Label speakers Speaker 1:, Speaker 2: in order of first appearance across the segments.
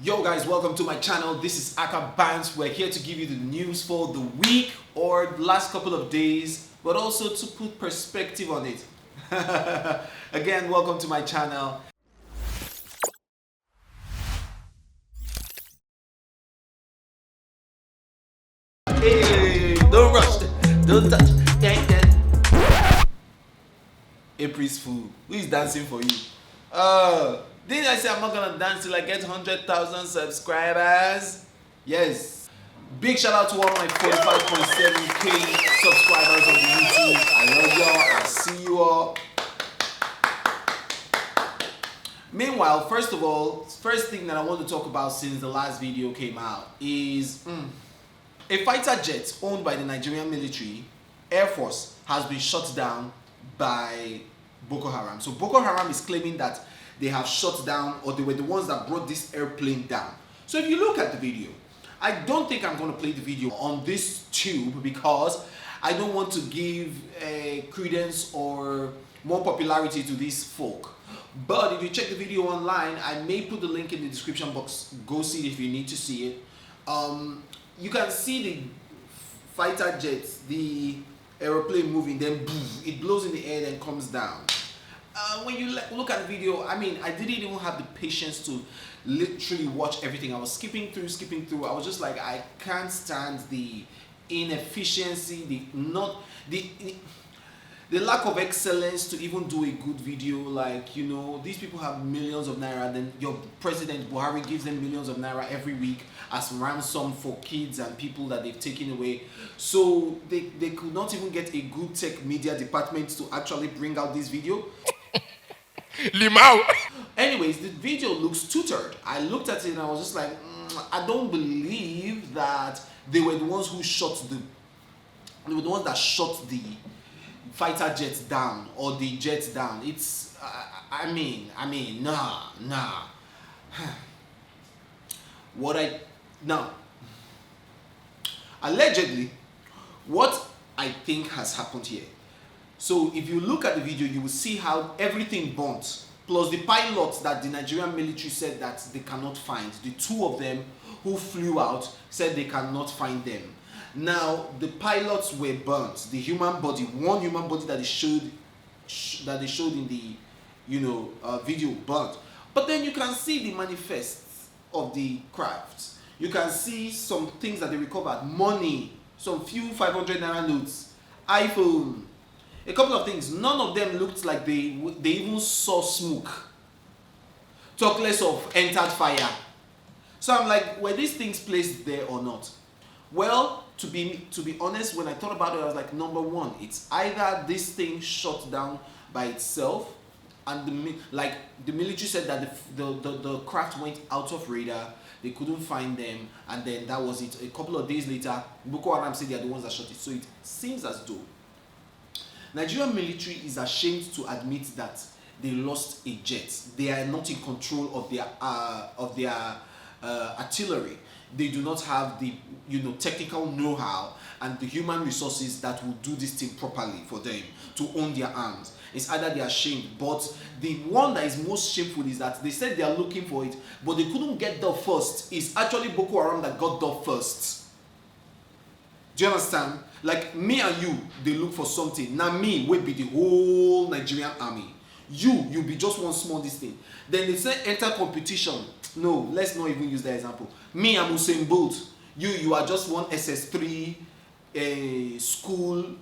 Speaker 1: Yo guys, welcome to my channel. This is Akah Bants. We're here to give you the news for the week or the last couple of days, but also to put perspective on it. Again, welcome to my channel. Hey, don't rush, don't touch. April's fool. Who is dancing for you? Didn't I say I'm not gonna dance till I get 100,000 subscribers? Yes. Big shout out to all my 45.7k subscribers on the YouTube. I love y'all. I see you all. Meanwhile, first of all, first thing that I want to talk about since the last video came out is a fighter jet owned by the Nigerian military, Air Force, has been shot down by Boko Haram. So Boko Haram is claiming that they have shot down, or they were the ones that brought this airplane down. So if you look at the video, I don't think I'm going to play the video on this tube because I don't want to give credence or more popularity to these folk. But if you check the video online, I may put the link in the description box. Go see it if you need to see it. You can see the fighter jets, the aeroplane moving, then boom, it blows in the air, then comes down. When you look at the video, I mean, I didn't even have the patience to literally watch everything. I was skipping through. I was just like, I can't stand the inefficiency, the lack of excellence to even do a good video. Like, you know, these people have millions of naira, then your president Buhari gives them millions of naira every week as ransom for kids and people that they've taken away. So they could not even get a good tech media department to actually bring out this video.
Speaker 2: Limau.
Speaker 1: Anyways, the video looks tutored. I looked at it and I was just like, I don't believe that they were the ones who shot they were the ones that shot the fighter jets down or the jets down. It's I mean, nah. Allegedly, what I think has happened here. So if you look at the video, you will see how everything burnt, plus the pilots that the Nigerian military said that they cannot find. The two of them who flew out said they cannot find them. Now the pilots were burnt. The human body, one human body that they showed in the video, burnt. But then you can see the manifests of the craft. You can see some things that they recovered: money, some few 500 naira notes, iPhone, a couple of things. None of them looked like they even saw smoke. Talk less of entered fire. So I'm like, were these things placed there or not? Well, to be honest, when I thought about it, I was like, number one, it's either this thing shot down by itself, and the military said that the craft went out of radar, they couldn't find them, and then that was it. A couple of days later, Boko Haram said they are the ones that shot it. So it seems as though Nigerian military is ashamed to admit that they lost a jet. They are not in control of their artillery. They do not have the technical know-how and the human resources that will do this thing properly for them to own their arms. It's either they are ashamed, but the one that is most shameful is that they said they are looking for it, but they couldn't get there first. It's actually Boko Haram that got there first. Do you understand? Like me and you, they look for something. Now me will be the whole Nigerian army. You be just one small this thing. Then they say enter competition. No, let's not even use that example. Me, I'm Usain Bolt. You are just one SS3 school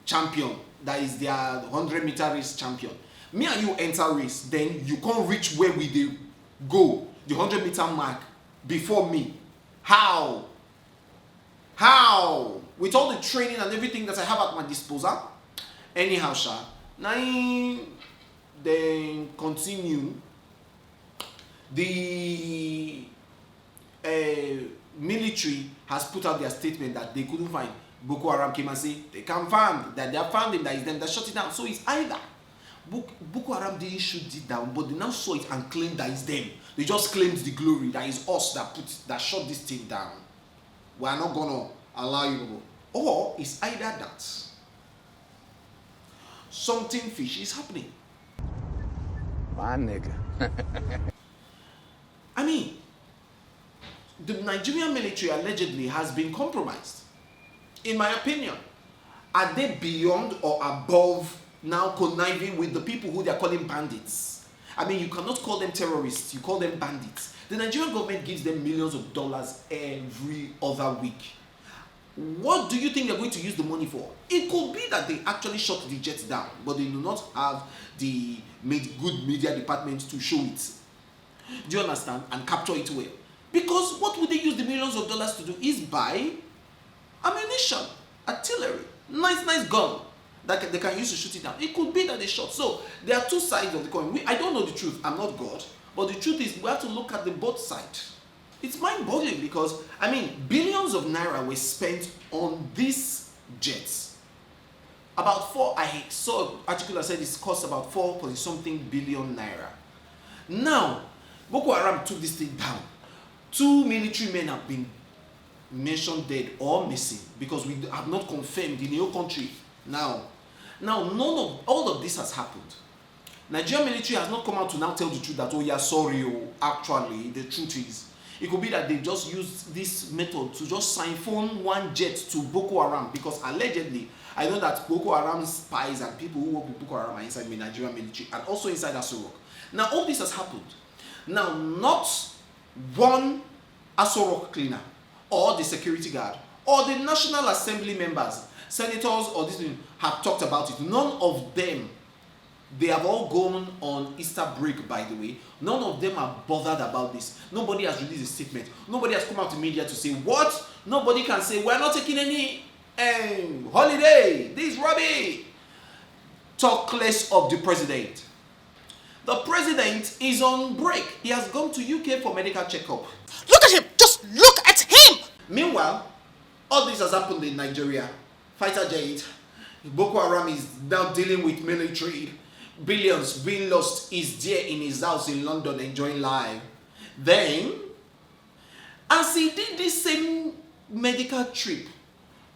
Speaker 1: champion. That is their 100-meter race champion. Me and you enter race, then you can't reach where we go, the 100-meter mark, before me. How? With all the training and everything that I have at my disposal? Anyhow, sha. Now, then continue. The military has put out their statement that they couldn't find. Boko Haram came and said they confirmed that they have found them, that is them that shot it down. So it's either Boko Haram didn't shoot it down, but they now saw it and claimed that it's them. They just claimed the glory that is us that shot this thing down. We are not gonna allow you to go. Or it's either that something fishy is happening.
Speaker 2: My nigga.
Speaker 1: I mean, the Nigerian military allegedly has been compromised. In my opinion, are they beyond or above now conniving with the people who they are calling bandits? I mean, you cannot call them terrorists, you call them bandits. The Nigerian government gives them millions of dollars every other week. What do you think they're going to use the money for? It could be that they actually shot the jets down, but they do not have the good media department to show it. Do you understand? And capture it well. Because what would they use the millions of dollars to do is buy ammunition, artillery, nice gun that they can use to shoot it down. It could be that they shot. So there are two sides of the coin. I don't know the truth. I'm not God. But the truth is we have to look at the both sides. It's mind-boggling because, I mean, billions of naira were spent on these jets. I saw an article that said it cost about 4-something billion naira. Now, Boko Haram took this thing down. 2 military men have been mentioned dead or missing because we have not confirmed in your country. Now, all of this has happened. Nigerian military has not come out to now tell the truth that, oh yeah, sorry, actually, the truth is. It could be that they just used this method to just siphon one jet to Boko Haram because allegedly, I know that Boko Haram spies and people who work with Boko Haram are inside the Nigerian military and also inside Aso Rock. Now, all this has happened. Now, not one Aso Rock cleaner or the security guard or the National Assembly members, senators or this thing have talked about it. None of them, they have all gone on Easter break, by the way. None of them are bothered about this. Nobody has released a statement. Nobody has come out to media to say what? Nobody can say, we're not taking any holiday. This is rubbish. Talk less of the president. The president is on break. He has gone to UK for medical checkup.
Speaker 3: Look at him! Just look at him!
Speaker 1: Meanwhile, all this has happened in Nigeria. Fighter jet. Boko Haram is now dealing with military. Billions being lost. Is there in his house in London enjoying life. Then, as he did this same medical trip,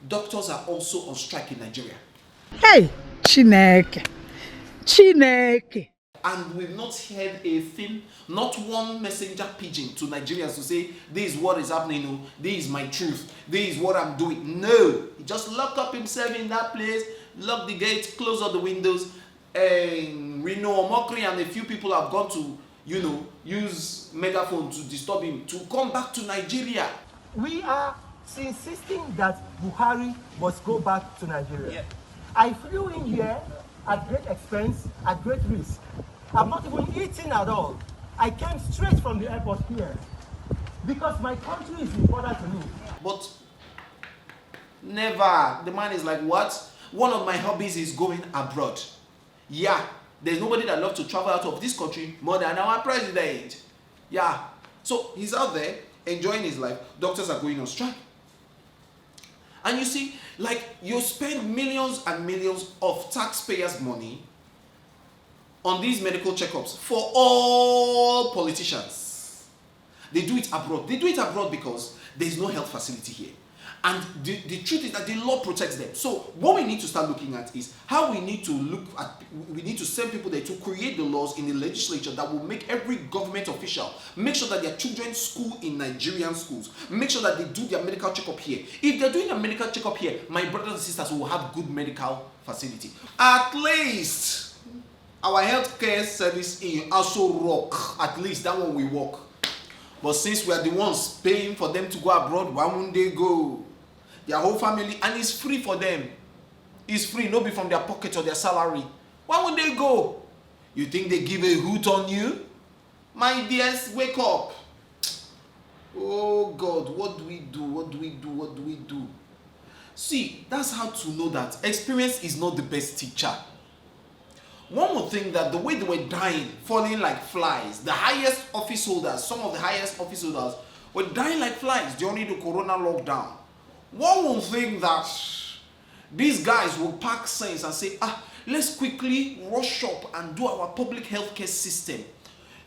Speaker 1: doctors are also on strike in Nigeria.
Speaker 3: Hey, Chineke.
Speaker 1: And we've not heard a thing, not one messenger pigeon to Nigerians to say, this is what is happening, this is my truth, this is what I'm doing. No, he just locked up himself in that place, locked the gates, closed all the windows, and Reno, Mokri and a few people have gone to, use megaphone to disturb him to come back to Nigeria.
Speaker 4: We are insisting that Buhari must go back to Nigeria. Yeah. I flew in here at great expense, at great risk. I'm not even eating at all. I came straight from the airport here because my country is important to me.
Speaker 1: But never. The man is like, what? One of my hobbies is going abroad. Yeah, there's nobody that loves to travel out of this country more than our president. Yeah. So he's out there enjoying his life. Doctors are going on strike. And you see, like, you spend millions and millions of taxpayers' money on these medical checkups for all politicians. They do it abroad. They do it abroad because there is no health facility here. And the truth is that the law protects them. So what we need to start looking at is how we need to send people there to create the laws in the legislature that will make every government official make sure that their children school in Nigerian schools, make sure that they do their medical checkup here. If they're doing a medical checkup here, my brothers and sisters will have good medical facility. At least our healthcare service in Aso Rock, at least that one will work. But since we are the ones paying for them to go abroad, why won't they go? Their whole family, and it's free for them. It's free, no be from their pocket or their salary. Why would they go? You think they give a hoot on you? My dears, wake up. Oh God, what do we do? What do we do? What do we do? See, that's how to know that experience is not the best teacher. One would think that the way they were dying, falling like flies, the highest office holders, some of the highest office holders were dying like flies during the corona lockdown. One would think that these guys will pack sense and say, let's quickly rush up and do our public healthcare system.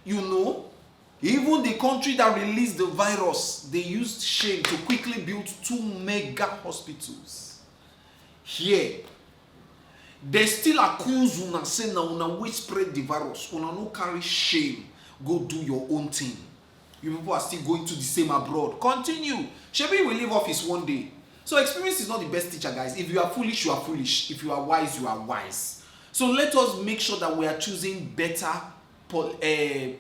Speaker 1: Even the country that released the virus, they used shame to quickly build 2 mega hospitals. Here, they still accuse una, say na una we spread the virus. Una no carry shame. Go do your own thing. You people are still going to the same abroad. Continue. Shebi will leave office one day. So experience is not the best teacher, guys. If you are foolish, you are foolish. If you are wise, you are wise. So let us make sure that we are choosing better men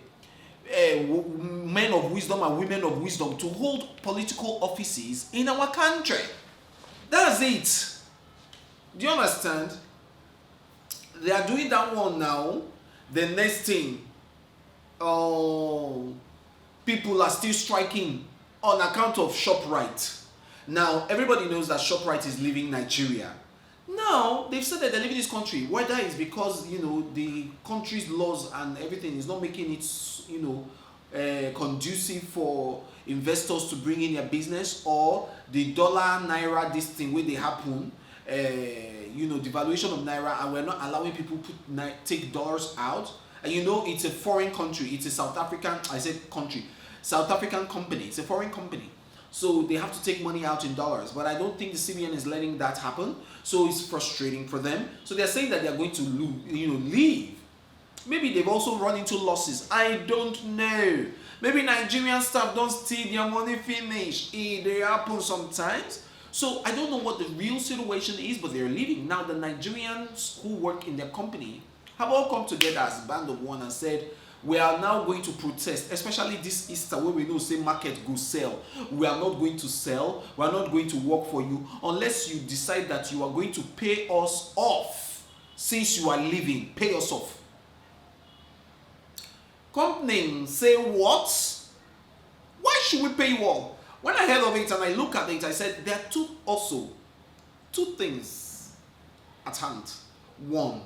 Speaker 1: of wisdom and women of wisdom to hold political offices in our country. That's it. Do you understand? They are doing that one now. The next thing, people are still striking on account of Shoprite. Now, everybody knows that Shoprite is leaving Nigeria. Now, they've said that they're leaving this country, whether it's because, the country's laws and everything is not making it, conducive for investors to bring in their business, or the dollar, Naira, this thing where they happen, devaluation of Naira, and we're not allowing people take dollars out. And it's a foreign country. It's a South African company. It's a foreign company. So they have to take money out in dollars. But I don't think the CBN is letting that happen. So it's frustrating for them. So they're saying that they're going to leave. Maybe they've also run into losses. I don't know. Maybe Nigerian staff don't steal their money finish. They happen sometimes. So I don't know what the real situation is, but they're leaving. Now the Nigerians who work in their company have all come together as a band of one and said, we are now going to protest, especially this Easter where we know say market go sell. We are not going to sell. We are not going to work for you unless you decide that you are going to pay us off. Since you are leaving, pay us off. Company say what? Why should we pay you all? When I heard of it and I look at it, I said there are two things at hand. One,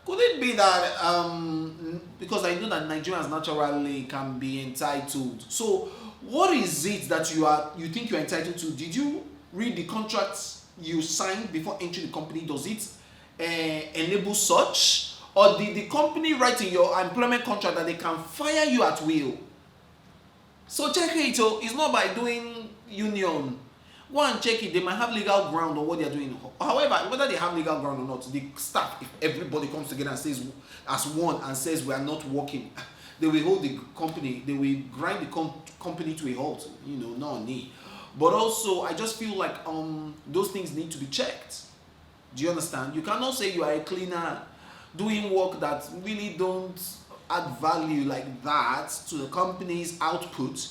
Speaker 1: could it be that because I know that Nigerians naturally can be entitled. So what is it that you think you're entitled to? Did you read the contracts you signed before entering the company? Does it enable such? Or did the company write in your employment contract that they can fire you at will? So check it. It's not by doing union. Go and check it. They might have legal ground on what they are doing. However, whether they have legal ground or not, the staff, if everybody comes together and says as one and says we are not working, they will hold the company. They will grind the company to a halt. Not on knee. But also, I just feel like those things need to be checked. Do you understand? You cannot say you are a cleaner doing work that really don't add value like that to the company's output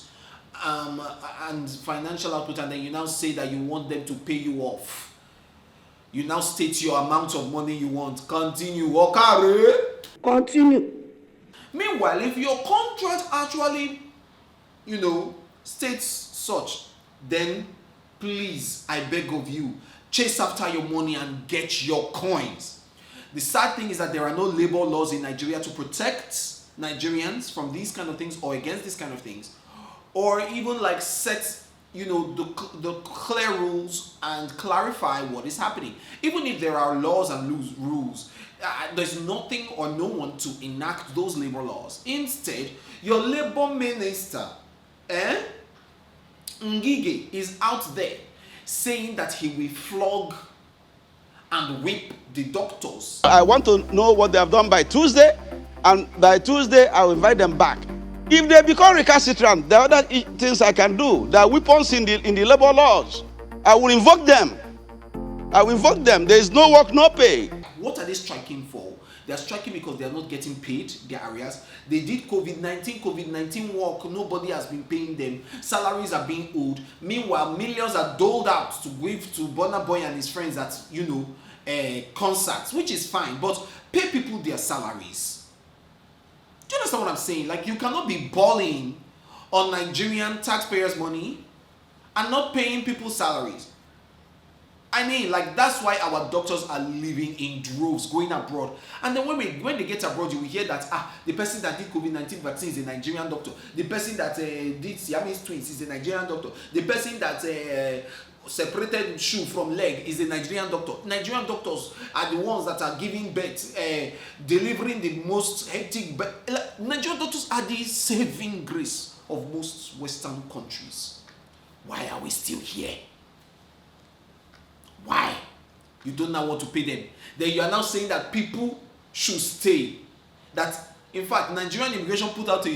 Speaker 1: and financial output, and then you now say that you want them to pay you off. You now state your amount of money you want. Continue. Okay.
Speaker 3: Continue.
Speaker 1: Meanwhile, if your contract actually, states such, then please, I beg of you, chase after your money and get your coins. The sad thing is that there are no labor laws in Nigeria to protect Nigerians from these kind of things or against these kind of things, or even like set the clear rules and clarify what is happening. Even if there are laws and rules, there's nothing or no one to enact those labor laws. Instead, your labor minister, Ngige, is out there saying that he will flog and whip the doctors.
Speaker 5: I want to know what they have done by Tuesday, and by Tuesday I will invite them back. If they become recalcitrant, there are other things I can do. There are weapons in the labor laws. I will invoke them. There is no work, no pay.
Speaker 1: What are they striking for? They are striking because they are not getting paid their arrears. They did COVID-19 work. Nobody has been paying them. Salaries are being owed. Meanwhile, millions are doled out to give to Burna Boy and his friends at concerts, which is fine. But pay people their salaries. Do you understand what I'm saying? Like, you cannot be balling on Nigerian taxpayers' money and not paying people's salaries. I mean, like, that's why our doctors are living in droves, going abroad. And then when they get abroad, you will hear that the person that did COVID-19 vaccine is a Nigerian doctor. The person that did Siamese twins is a Nigerian doctor. The person that separated shoe from leg is a Nigerian doctor. Nigerian doctors are the ones that are giving birth, delivering the most hectic birth. Nigerian doctors are the saving grace of most Western countries. Why are we still here? Why? You don't now want to pay them. Then you are now saying that people should stay. That, in fact, Nigerian immigration put out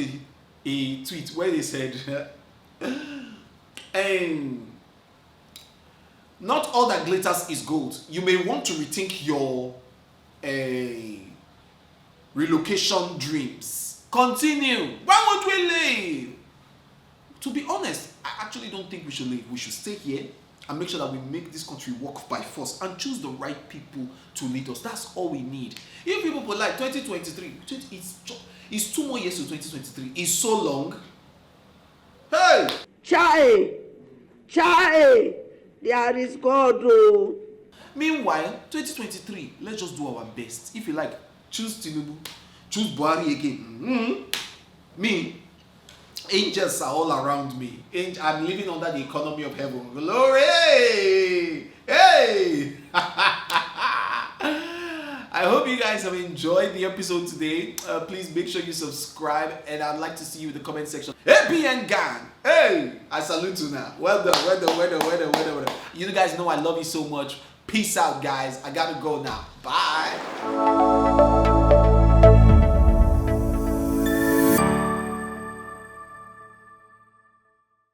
Speaker 1: a tweet where they said, and not all that glitters is gold. You may want to rethink your relocation dreams. Continue. Why won't we leave? To be honest, I actually don't think we should leave. We should stay here and make sure that we make this country work by force and choose the right people to lead us. That's all we need. If people put like 2023, it's 2 more years to 2023. It's so long. Hey!
Speaker 6: Chai, there is God. Oh.
Speaker 1: Meanwhile, 2023, let's just do our best. If you like, choose Tinubu, choose Buhari again. Me, angels are all around me. I'm living under the economy of heaven. Glory! Hey! I hope you guys have enjoyed the episode today. Please make sure you subscribe, and I'd like to see you in the comment section. APN gang! Hey! I salute you now. Well done, well done, well done, well done, well done. You guys know I love you so much. Peace out, guys. I gotta go now. Bye.